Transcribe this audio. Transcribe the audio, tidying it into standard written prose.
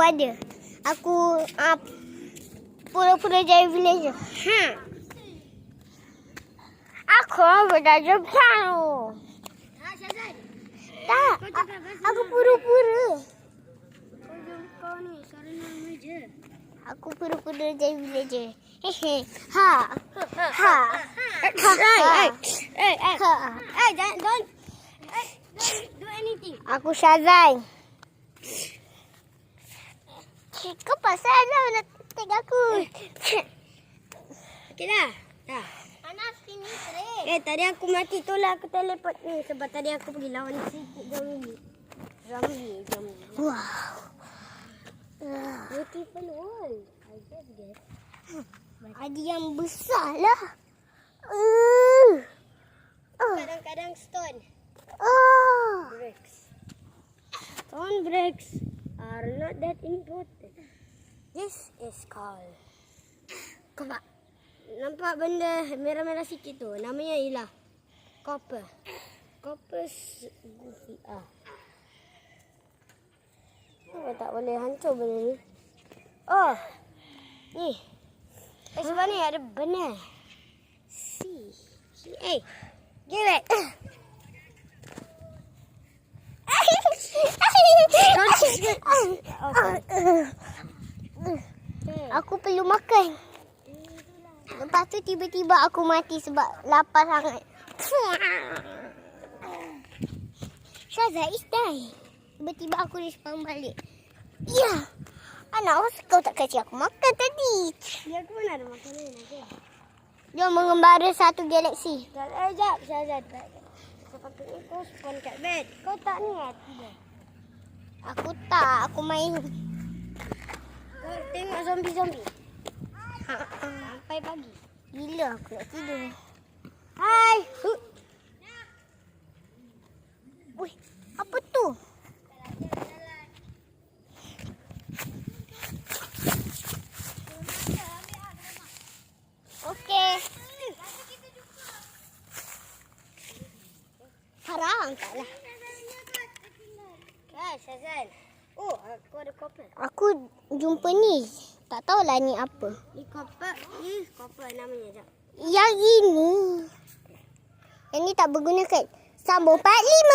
aku ada. Aku pura-pura jadi villager. Aku belajar piano. Syazan. Tak. Aku pura-pura. Kau ni suara nama je. Aku pura-pura jadi villager. Hehe. Ha. Ha. Don't do anything. Aku Syazan. Kau pasal lah nak tag aku. Okey dah. Dah. Anak sini trek. Tadi aku mati tu lah aku teleport ni. Sebab tadi aku pergi lawan sikit zombie. Wow. Beautiful world. I just get. Ada yang besar lah. Kadang-kadang stone Oh. bricks. Stone bricks are not that important. This is called. Nampak? Nampak benda merah-merah sikit tu. Namanya ialah copper. Copper goofy. Kenapa tak boleh hancur benda ni? Oh. Ni. Sebab ni ada benda. See. Give it. Aku perlu makan. Lepas tu tiba-tiba aku mati sebab lapar sangat. Syazan is die. Tiba-tiba aku respawn balik. Ya. Anak, kau tak kasih aku makan tadi. Dia aku mana ada makanan lagi. Jom mengembara satu galaksi. Sekejap, Syazan. Sepatutnya kau spawn kat bed. Kau tak niat tidak? Aku tak. Aku main. Kau tengok zombie-zombie. Sampai pagi. Gila aku nak tidur. Hai. Wih, apa tu? Okey. Sekarang tak lah. Syazan. Oh, aku ada copper. Aku jumpa ni. Tak tahulah ni apa. Ni copper. Ni copper namanya. Jap. Yang ini. Yang ni tak berguna kan? Sambung part 5.